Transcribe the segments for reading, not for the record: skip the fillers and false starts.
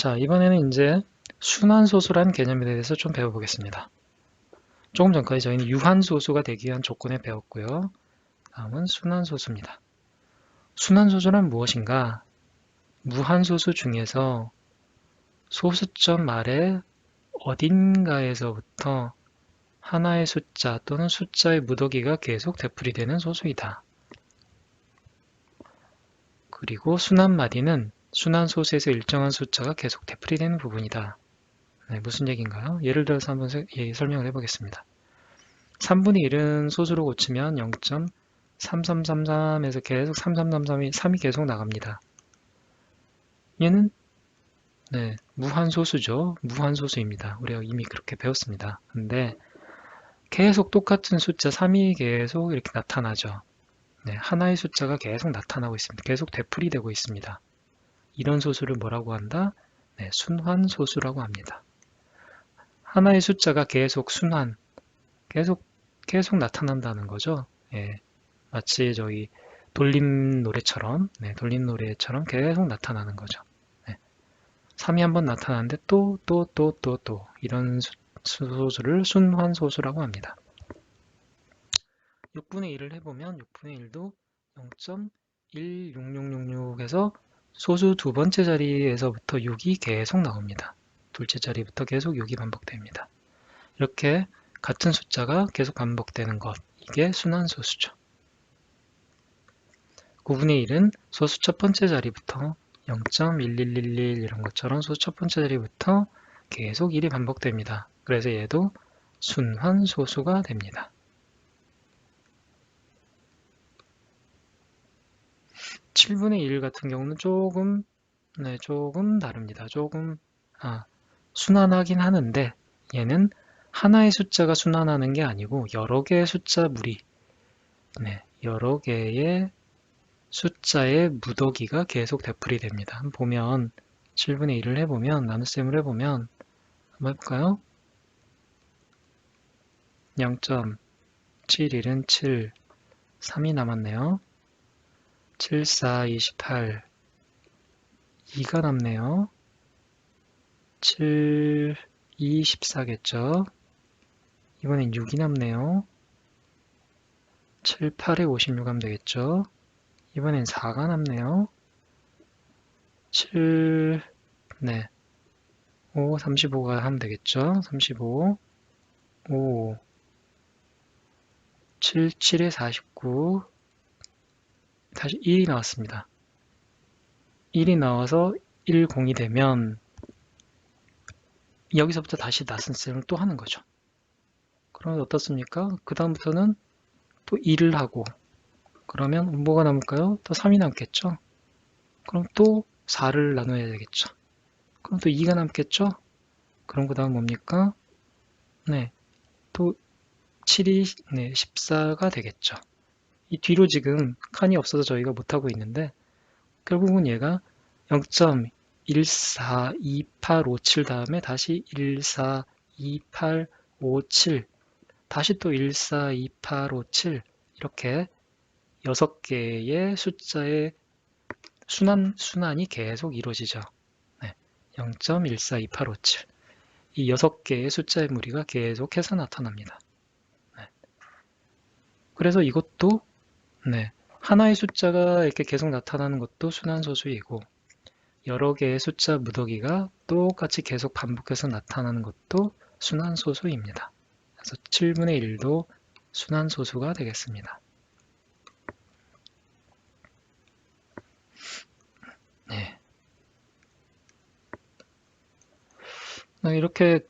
자, 이번에는 이제 순환소수란 개념에 대해서 좀 배워보겠습니다. 조금 전까지 저희는 유한소수가 되기 위한 조건을 배웠고요. 다음은 순환소수입니다. 순환소수란 무엇인가? 무한소수 중에서 소수점 아래 어딘가에서부터 하나의 숫자 또는 숫자의 무더기가 계속 되풀이되는 소수이다. 그리고 순환마디는 순환소수에서 일정한 숫자가 계속 되풀이되는 부분이다. 네, 무슨 얘기인가요? 예를 들어서 한번 설명을 해보겠습니다. 3분의 1은 소수로 고치면 0.3333에서 계속 3333이 3이 계속 나갑니다. 얘는 무한소수죠. 무한소수입니다. 우리가 이미 그렇게 배웠습니다. 근데 계속 똑같은 숫자 3이 계속 이렇게 나타나죠. 하나의 숫자가 계속 나타나고 있습니다. 계속 되풀이되고 있습니다. 이런 소수를 뭐라고 한다? 순환소수라고 합니다. 하나의 숫자가 계속 계속 나타난다는 거죠. 마치 저희 돌림 노래처럼 계속 나타나는 거죠. 3이 한번 나타나는데 또 이런 소수를 순환소수라고 합니다. 6분의 1을 해보면 6분의 1도 0.16666에서 소수 두 번째 자리에서부터 6이 계속 나옵니다. 둘째 자리부터 계속 6이 반복됩니다. 이렇게 같은 숫자가 계속 반복되는 것, 이게 순환소수죠. 9분의 1은 소수 첫 번째 자리부터 0.1111 이런 것처럼 소수 첫 번째 자리부터 계속 1이 반복됩니다. 그래서 얘도 순환소수가 됩니다. 7분의 1 같은 경우는 조금 다릅니다. 순환하긴 하는데 얘는 하나의 숫자가 순환하는 게 아니고 여러 개의 숫자 무리, 여러 개의 숫자의 무더기가 계속 되풀이 됩니다. 한번 보면 7분의 1을 해보면 나눗셈을 해보면 한번 해볼까요? 0.71은 7, 3이 남았네요. 7, 4, 28, 2가 남네요. 7, 2, 14겠죠. 이번엔 6이 남네요. 7, 8에 56 하면 되겠죠. 이번엔 4가 남네요. 7, 5, 35가 하면 되겠죠. 35, 5, 7, 7에 49, 다시 1이 나왔습니다. 1이 나와서 1, 0이 되면 여기서부터 다시 나눗셈을 또 하는 거죠. 그러면 어떻습니까? 그 다음부터는 또 1을 하고 그러면 뭐가 남을까요? 또 3이 남겠죠? 그럼 또 4를 나눠야 되겠죠? 그럼 또 2가 남겠죠? 그럼 그 다음 뭡니까? 또 7이 14가 되겠죠. 이 뒤로 지금 칸이 없어서 저희가 못하고 있는데 결국은 얘가 0.142857 다음에 다시 142857 다시 또 142857 이렇게 6개의 숫자의 순환이 계속 이루어지죠. 0.142857 이 6개의 숫자의 무리가 계속해서 나타납니다. 그래서 이것도 하나의 숫자가 이렇게 계속 나타나는 것도 순환소수이고 여러 개의 숫자 무더기가 똑같이 계속 반복해서 나타나는 것도 순환소수입니다. 그래서 7분의 1도 순환소수가 되겠습니다. 이렇게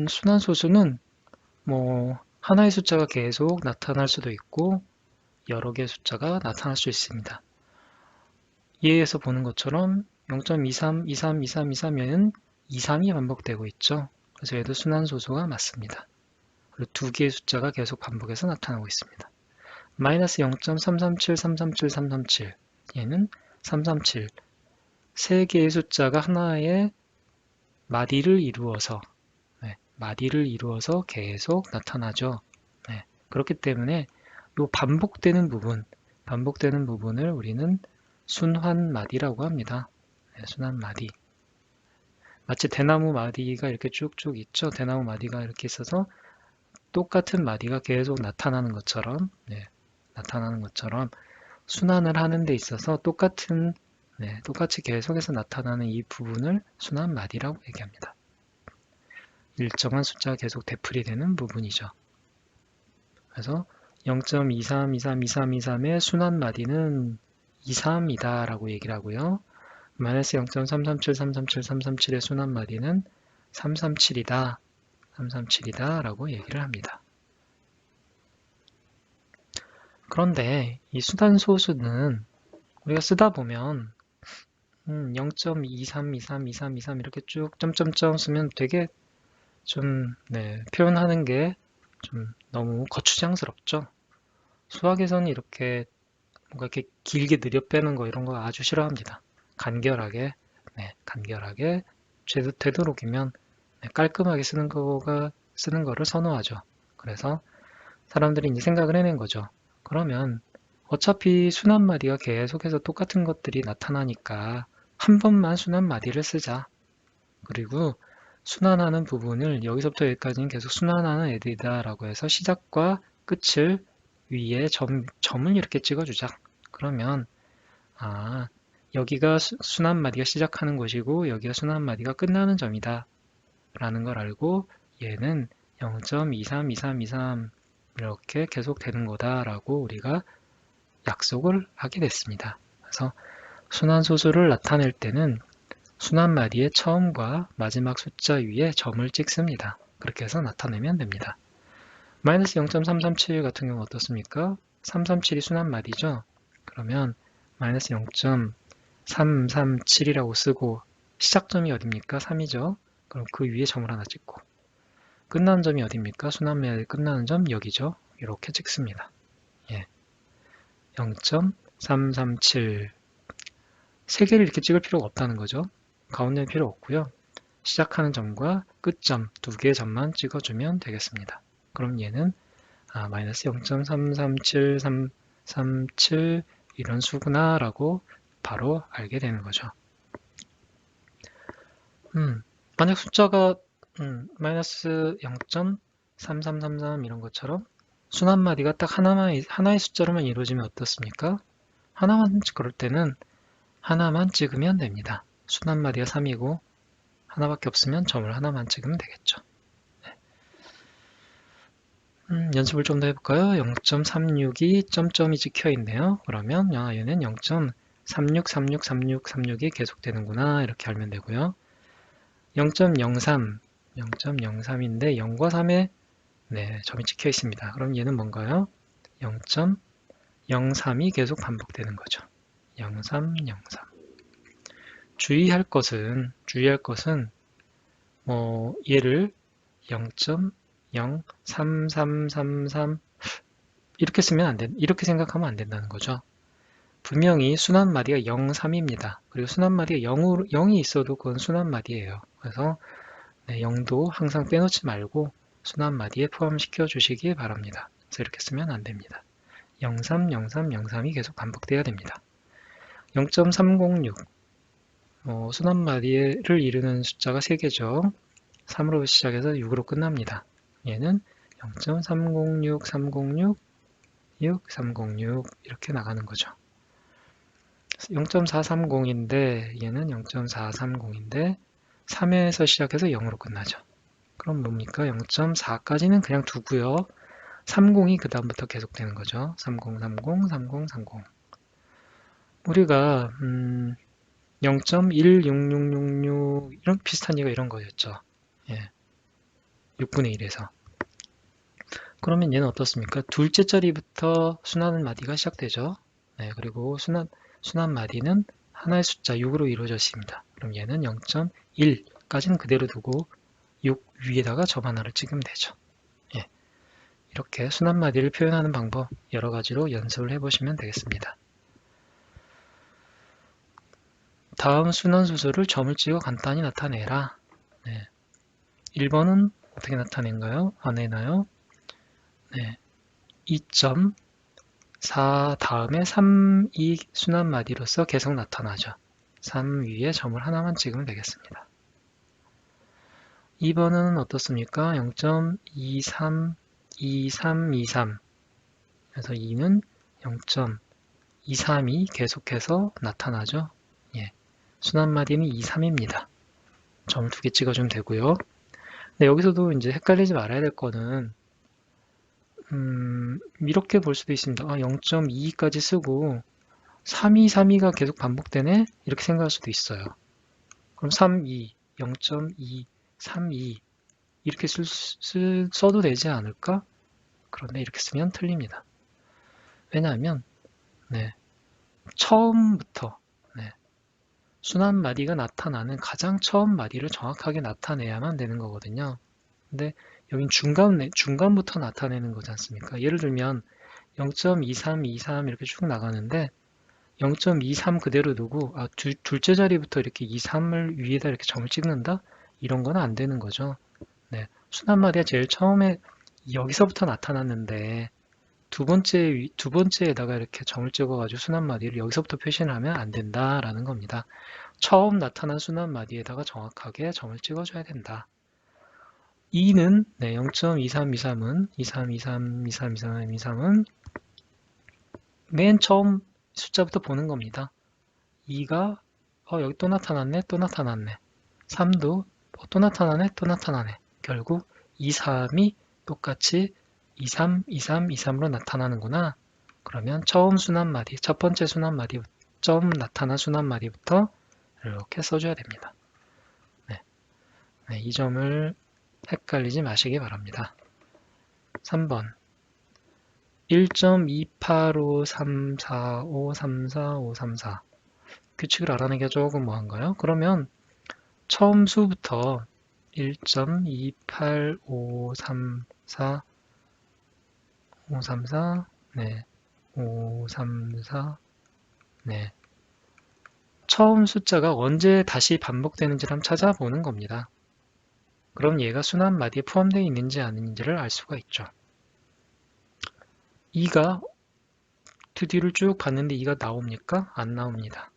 순환소수는 하나의 숫자가 계속 나타날 수도 있고 여러 개의 숫자가 나타날 수 있습니다. 예에서 보는 것처럼 0.23, 23, 23, 23에는 23이 반복되고 있죠. 그래서 얘도 순환소수가 맞습니다. 그리고 두 개의 숫자가 계속 반복해서 나타나고 있습니다. 마이너스 0.337, 337, 337 얘는 337 세 개의 숫자가 하나의 마디를 이루어서 계속 나타나죠. 그렇기 때문에 이 반복되는 부분을 우리는 순환마디라고 합니다. 순환마디. 마치 대나무 마디가 이렇게 쭉쭉 있죠. 대나무 마디가 이렇게 있어서 똑같은 마디가 계속 나타나는 것처럼, 나타나는 것처럼 순환을 하는 데 있어서 똑같이 계속해서 나타나는 이 부분을 순환 마디라고 얘기합니다. 일정한 숫자가 계속 되풀이 되는 부분이죠. 그래서 0.23232323의 순환 마디는 23이다 라고 얘기를 하고요. 마이너스 0.337337 순환 마디는 337이다 라고 얘기를 합니다. 그런데 이 수단소수는 우리가 쓰다 보면 0.23232323 이렇게 쭉 점점점 쓰면 되게 좀 표현하는 게 좀 너무 거추장스럽죠. 수학에서는 이렇게 뭔가 이렇게 길게 느려 빼는 거 이런 거 아주 싫어합니다. 간결하게 되도록이면 깔끔하게 쓰는 거를 선호하죠. 그래서 사람들이 이제 생각을 해낸 거죠. 그러면 어차피 순환 마디가 계속해서 똑같은 것들이 나타나니까 한 번만 순환 마디를 쓰자. 그리고 순환하는 부분을 여기서부터 여기까지는 계속 순환하는 애들이다 라고 해서 시작과 끝을 위에 점을 이렇게 찍어주자. 그러면 여기가 순환 마디가 시작하는 곳이고 여기가 순환 마디가 끝나는 점이다 라는 걸 알고 얘는 0.232323 이렇게 계속 되는 거다 라고 우리가 약속을 하게 됐습니다. 그래서 순환소수를 나타낼 때는 순환 마디의 처음과 마지막 숫자 위에 점을 찍습니다. 그렇게 해서 나타내면 됩니다. 마이너스 0.337 같은 경우 어떻습니까? 337이 순환 마디죠? 그러면 마이너스 0.337이라고 쓰고 시작점이 어딥니까? 3이죠? 그럼 그 위에 점을 하나 찍고 끝나는 점이 어딥니까? 순환 마디 끝나는 점 여기죠? 이렇게 찍습니다. 0.337 세 개를 이렇게 찍을 필요가 없다는 거죠. 가운데 필요 없고요. 시작하는 점과 끝점 두 개의 점만 찍어주면 되겠습니다. 그럼 얘는 마이너스 0.337337 이런 수구나 라고 바로 알게 되는 거죠. 만약 숫자가 마이너스 0.3333 이런 것처럼 순환 마디가 딱 하나의 숫자로만 이루어지면 어떻습니까? 그럴 때는 하나만 찍으면 됩니다. 순환 마디가 3이고 하나밖에 없으면 점을 하나만 찍으면 되겠죠. 연습을 좀 더 해볼까요? 0.362 점점이 찍혀 있네요. 그러면 얘는 0.36363636이 계속되는구나 이렇게 알면 되고요. 0.03 0.03인데 0과 3에 점이 찍혀 있습니다. 그럼 얘는 뭔가요? 0.03이 계속 반복되는 거죠. 0303 주의할 것은 얘를 0.03333 이렇게 생각하면 안 된다는 거죠. 분명히 순환 마디가 03입니다. 그리고 순환 마디가 0이 있어도 그건 순환 마디예요. 그래서 0도 항상 빼놓지 말고 순환 마디에 포함시켜 주시기 바랍니다. 그래서 이렇게 쓰면 안 됩니다. 03, 03, 03이 계속 반복돼야 됩니다. 0.306 순환 마디를 이루는 숫자가 3개죠. 3으로 시작해서 6으로 끝납니다. 얘는 0.306, 306, 6, 306 이렇게 나가는 거죠. 0.430인데 얘는 0.430인데 3에서 시작해서 0으로 끝나죠. 그럼 뭡니까? 0.4까지는 그냥 두고요. 30이 그 다음부터 계속되는 거죠. 3030, 3030 우리가 0.16666 이런 비슷한 얘가 이런 거였죠. 6분의 1에서 그러면 얘는 어떻습니까? 둘째 자리부터 순환 마디가 시작되죠. 그리고 순환 마디는 하나의 숫자 6으로 이루어져 있습니다. 그럼 얘는 0.1까지는 그대로 두고 6 위에다가 점 하나를 찍으면 되죠. 이렇게 순환 마디를 표현하는 방법 여러 가지로 연습을 해보시면 되겠습니다. 다음 순환수수를 점을 찍어 간단히 나타내라. 1번은 어떻게 나타낸가요? 내나요? 2.4 다음에 3, 2 순환 마디로서 계속 나타나죠. 3 위에 점을 하나만 찍으면 되겠습니다. 2번은 어떻습니까? 0.232323. 그래서 2는 0.232 계속해서 나타나죠. 예. 순환마디는 23입니다. 점 2개 찍어주면 되고요. 네, 여기서도 이제 헷갈리지 말아야 될 거는 이렇게 볼 수도 있습니다. 0.22까지 쓰고 3232가 계속 반복되네? 이렇게 생각할 수도 있어요. 그럼 32, 0.2, 32 이렇게 써도 되지 않을까? 그런데 이렇게 쓰면 틀립니다. 왜냐하면 네, 처음부터 네, 순환 마디가 나타나는 가장 처음 마디를 정확하게 나타내야만 되는 거거든요. 근데 여긴 중간부터 나타내는 거지 않습니까? 예를 들면 0.2323 이렇게 쭉 나가는데 0.23 그대로 두고 둘째 자리부터 이렇게 23을 위에다 이렇게 점을 찍는다? 이런 건 안 되는 거죠. 네, 순환 마디가 제일 처음에 여기서부터 나타났는데 두 번째에다가 이렇게 점을 찍어가지고 순환 마디를 여기서부터 표시를 하면 안 된다라는 겁니다. 처음 나타난 순환 마디에다가 정확하게 점을 찍어줘야 된다. 2는 0.2323은 23232323은 맨 처음 숫자부터 보는 겁니다. 2가 여기 또 나타났네 또 나타났네. 3도 또 나타나네 또 나타나네. 결국 2, 3이 똑같이 23, 23, 23으로 나타나는구나. 그러면 처음 순환마디, 첫 번째 순환마디, 처음 나타난 순환마디부터 이렇게 써줘야 됩니다. 네, 이 점을 헷갈리지 마시기 바랍니다. 3번 1.28534534534 규칙을 알아내기가 조금 뭐한가요? 그러면 처음 수부터 1.28534 534 네, 534 네. 처음 숫자가 언제 다시 반복되는지를 한번 찾아보는 겁니다. 그럼 얘가 순환 마디에 포함되어 있는지 아닌지를 알 수가 있죠. 2가 뒤를 쭉 봤는데 2가 나옵니까? 안 나옵니다.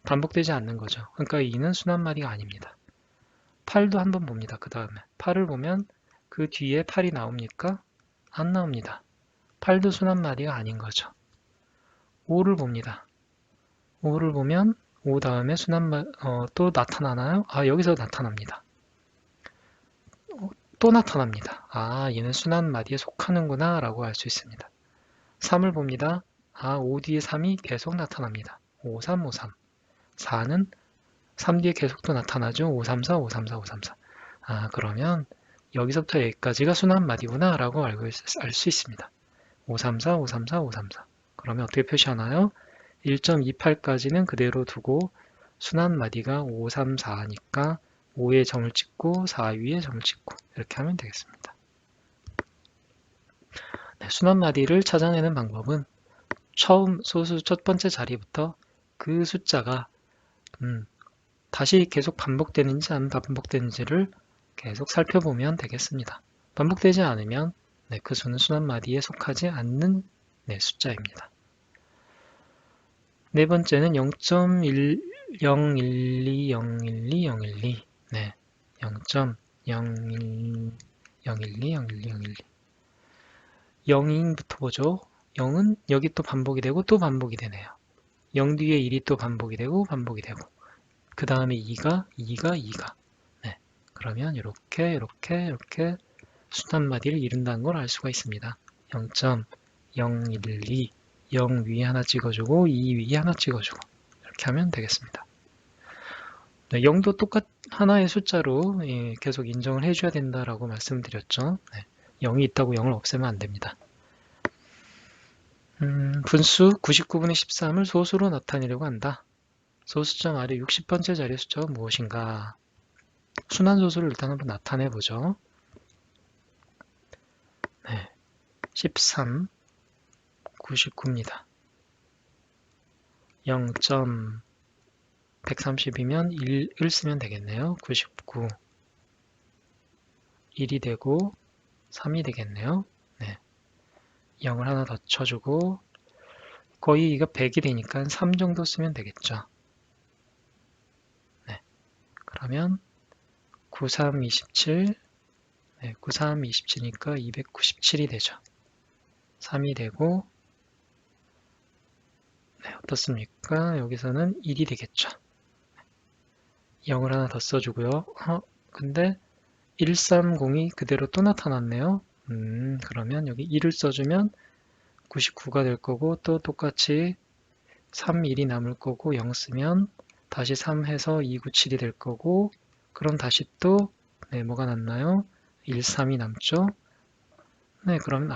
반복되지 않는 거죠. 그러니까 2는 순환 마디가 아닙니다. 8도 한번 봅니다. 그 다음에 8을 보면 그 뒤에 8이 나옵니까? 안 나옵니다. 8도 순환 마디가 아닌 거죠. 5를 봅니다. 5를 보면 5 다음에 또 나타나나요? 여기서 나타납니다. 또 나타납니다. 얘는 순환 마디에 속하는구나 라고 알 수 있습니다. 3을 봅니다. 5 뒤에 3이 계속 나타납니다. 5, 3, 5, 3. 4는 3 뒤에 계속 또 나타나죠. 5, 3, 4, 5, 3, 4, 5, 3, 4. 그러면 여기서부터 여기까지가 순환 마디구나 라고 알 수 있습니다. 5, 3, 4, 5, 3, 4, 5, 3, 4. 그러면 어떻게 표시하나요? 1.28까지는 그대로 두고 순환 마디가 5, 3, 4니까 5에 점을 찍고 4 위에 점을 찍고 이렇게 하면 되겠습니다. 네, 순환 마디를 찾아내는 방법은 처음 소수 첫 번째 자리부터 그 숫자가 다시 계속 반복되는지 안 반복되는지를 계속 살펴보면 되겠습니다. 반복되지 않으면 그 수는 순환 마디에 속하지 않는 숫자입니다. 네 번째는 0.012012012012 네, 0.0120120112 0인부터 보죠. 0은 여기 또 반복이 되고 또 반복이 되네요. 0 뒤에 1이 또 반복이 되고 반복이 되고 그 다음에 2가 네, 그러면 이렇게 순환 마디를 이룬다는 걸 알 수가 있습니다. 0.012 0 위에 하나 찍어주고 2 위에 하나 찍어주고 이렇게 하면 되겠습니다. 네, 0도 하나의 숫자로 계속 인정을 해줘야 된다라고 말씀드렸죠. 네, 0이 있다고 0을 없애면 안 됩니다. 분수 99분의 13을 소수로 나타내려고 한다. 소수점 아래 60번째 자리의 숫자가 무엇인가? 순환소수를 일단 한번 나타내보죠. 네, 13, 99입니다. 0.130이면 1을 쓰면 되겠네요. 99, 1이 되고 3이 되겠네요. 네, 0을 하나 더 쳐주고 거의 이거 100이 되니까 3 정도 쓰면 되겠죠. 네, 그러면 93, 27, 네, 93, 27이니까 297이 되죠. 3이 되고, 네, 어떻습니까? 여기서는 1이 되겠죠. 0을 하나 더 써주고요. 근데 130이 그대로 또 나타났네요. 그러면 여기 1을 써주면 99가 될 거고, 또 똑같이 3, 1이 남을 거고, 0 쓰면 다시 3 해서 297이 될 거고, 그럼 다시 또, 네, 뭐가 남나요? 1, 3이 남죠? 네, 그럼,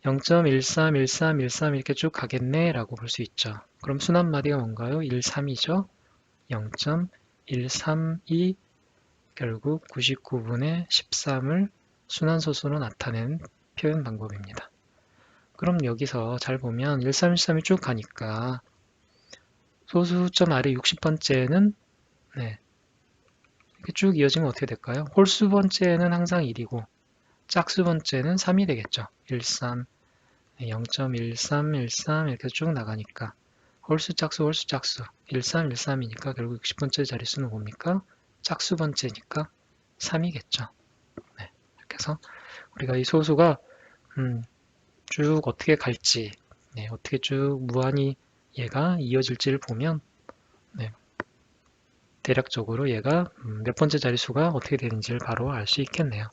0.13, 13, 13 이렇게 쭉 가겠네 라고 볼 수 있죠. 그럼 순환마디가 뭔가요? 1, 3이죠? 0.132 결국 99분의 13을 순환소수로 나타낸 표현 방법입니다. 그럼 여기서 잘 보면 1313이 쭉 가니까 소수점 아래 60번째는 네, 이렇게 쭉 이어지면 어떻게 될까요? 홀수 번째는 항상 1이고 짝수 번째는 3이 되겠죠. 13, 0.13, 13 이렇게 쭉 나가니까 홀수 짝수 홀수 짝수 13, 13이니까 결국 60번째 자릿수는 뭡니까? 짝수 번째니까 3이겠죠. 네, 이렇게 해서 우리가 이 소수가 쭉 어떻게 갈지, 네, 어떻게 쭉 무한히 얘가 이어질지를 보면 네, 대략적으로 얘가 몇 번째 자릿수가 어떻게 되는지를 바로 알 수 있겠네요.